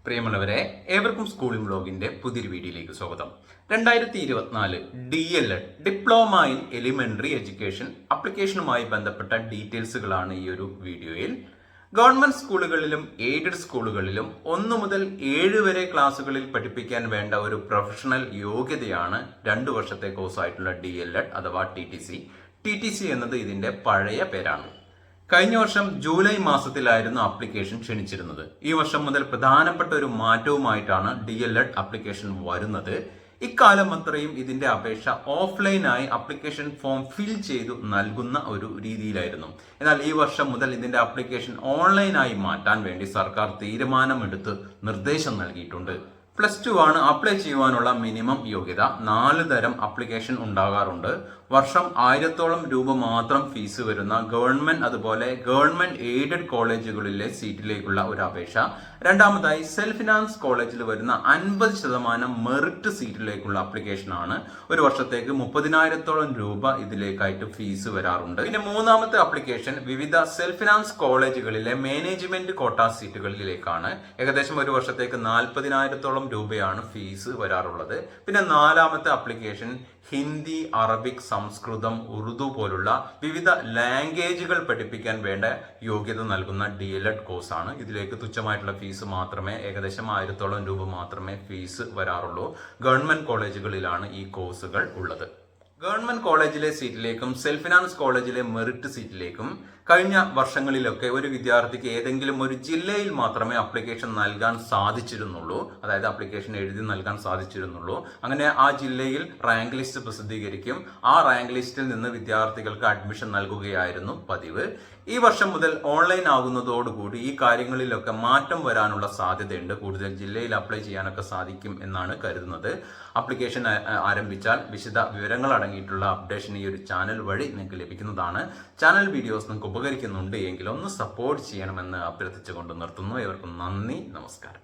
പ്രിയമുള്ളവരെ, ഏവർക്കും സ്കൂളിംഗ് ബ്ലോഗിന്റെ പുതിയൊരു വീഡിയോയിലേക്ക് സ്വാഗതം. 2024 DLED diploma in elementary education ആപ്ലിക്കേഷനുമായി ബന്ധപ്പെട്ട ഡീറ്റെയിൽസുകളാണ് ഈ ഒരു വീഡിയോയിൽ. ഗവൺമെന്റ് സ്കൂളുകളിലും എയ്ഡഡ് സ്കൂളുകളിലും 1 മുതൽ 7 വരെ ക്ലാസ്സുകളിൽ പഠിപ്പിക്കാൻ വേണ്ട ഒരു പ്രൊഫഷണൽ യോഗ്യതയാണ് 2 വർഷത്തെ കോഴ്സായിട്ടുള്ള DLED അഥവാ TTC. TTC എന്നത് ഇതിന്റെ പഴയ പേരാണ്. കഴിഞ്ഞ വർഷം ജൂലൈ മാസത്തിലായിരുന്നു ആപ്ലിക്കേഷൻ ക്ഷണിച്ചിരുന്നത്. ഈ വർഷം മുതൽ പ്രധാനപ്പെട്ട ഒരു മാറ്റവുമായിട്ടാണ് DLED ആപ്ലിക്കേഷൻ വരുന്നത്. ഇക്കാലം അത്രയും ഇതിന്റെ അപേക്ഷ ഓഫ്ലൈനായി ആപ്ലിക്കേഷൻ ഫോം ഫിൽ ചെയ്തു നൽകുന്ന ഒരു രീതിയിലായിരുന്നു. എന്നാൽ ഈ വർഷം മുതൽ ഇതിന്റെ ആപ്ലിക്കേഷൻ ഓൺലൈനായി മാറ്റാൻ വേണ്ടി സർക്കാർ തീരുമാനമെടുത്ത് നിർദ്ദേശം നൽകിയിട്ടുണ്ട്. +2 ആണ് അപ്ലൈ ചെയ്യുവാനുള്ള മിനിമം യോഗ്യത. 4 തരം ആപ്ലിക്കേഷൻ ഉണ്ടാകാറുണ്ട്. വർഷം 1000ഓളം രൂപ മാത്രം ഫീസ് വരുന്ന ഗവൺമെന്റ് അതുപോലെ ഗവൺമെന്റ് എയ്ഡഡ് കോളേജുകളിലെ സീറ്റിലേക്കുള്ള ഒരു അപേക്ഷ. രണ്ടാമതായി സെൽഫ് ഫിനാൻസ് കോളേജിൽ വരുന്ന 50% മെറിറ്റ് സീറ്റിലേക്കുള്ള ആപ്ലിക്കേഷൻ ആണ്. ഒരു വർഷത്തേക്ക് 30,000ഓളം രൂപ ഇതിലേക്കായിട്ട് ഫീസ് വരാറുണ്ട്. പിന്നെ മൂന്നാമത്തെ ആപ്ലിക്കേഷൻ വിവിധ സെൽഫ് ഫിനാൻസ് കോളേജുകളിലെ മാനേജ്മെന്റ് കോട്ട സീറ്റുകളിലേക്കാണ്. ഏകദേശം ഒരു വർഷത്തേക്ക് 40,000ഓളം രൂപയാണ് ഫീസ് വരാറുള്ളത്. പിന്നെ നാലാമത്തെ ആപ്ലിക്കേഷൻ ഹിന്ദി, അറബിക്, സംസ്കൃതം, ഉറുദു പോലുള്ള വിവിധ ലാംഗ്വേജുകൾ പഠിപ്പിക്കാൻ വേണ്ട യോഗ്യത നൽകുന്ന DLED കോഴ്സാണ്. ഇതിലേക്ക് തുച്ഛമായിട്ടുള്ള ഫീസ് മാത്രമേ, ഏകദേശം 1000ഓളം രൂപ മാത്രമേ ഫീസ് വരാറുള്ളൂ. ഗവൺമെന്റ് കോളേജുകളിലാണ് ഈ കോഴ്സുകൾ ഉള്ളത്. ഗവൺമെന്റ് കോളേജിലെ സീറ്റിലേക്കും സെൽഫ് ഫിനാൻസ് കോളേജിലെ മെറിറ്റ് സീറ്റിലേക്കും കഴിഞ്ഞ വർഷങ്ങളിലൊക്കെ ഒരു വിദ്യാർത്ഥിക്ക് ഏതെങ്കിലും ഒരു ജില്ലയിൽ മാത്രമേ ആപ്ലിക്കേഷൻ നൽകാൻ സാധിച്ചിരുന്നുള്ളൂ. അതായത് ആപ്ലിക്കേഷൻ എഴുതി നൽകാൻ സാധിച്ചിരുന്നുള്ളൂ. അങ്ങനെ ആ ജില്ലയിൽ റാങ്ക് ലിസ്റ്റ് പ്രസിദ്ധീകരിക്കും. ആ റാങ്ക് ലിസ്റ്റിൽ നിന്ന് വിദ്യാർത്ഥികൾക്ക് അഡ്മിഷൻ നൽകുകയായിരുന്നു പതിവ്. ഈ വർഷം മുതൽ ഓൺലൈൻ ആകുന്നതോടുകൂടി ഈ കാര്യങ്ങളിലൊക്കെ മാറ്റം വരാനുള്ള സാധ്യതയുണ്ട്. കൂടുതൽ ജില്ലയിൽ അപ്ലൈ ചെയ്യാനൊക്കെ സാധിക്കും എന്നാണ് കരുതുന്നത്. ആപ്ലിക്കേഷൻ ആരംഭിച്ചാൽ വിശദ വിവരങ്ങൾ അടങ്ങിയിട്ടുള്ള അപ്ഡേഷൻ ഈ ഒരു ചാനൽ വഴി നിങ്ങൾക്ക് ലഭിക്കുന്നതാണ്. ചാനൽ വീഡിയോസ് നിങ്ങൾക്ക് ഉപകരിക്കുന്നുണ്ട് എങ്കിൽ ഒന്ന് സപ്പോർട്ട് ചെയ്യണമെന്ന് അഭ്യർത്ഥിച്ചുകൊണ്ട് നിർത്തുന്നു. ഏവർക്കും നന്ദി, നമസ്കാരം.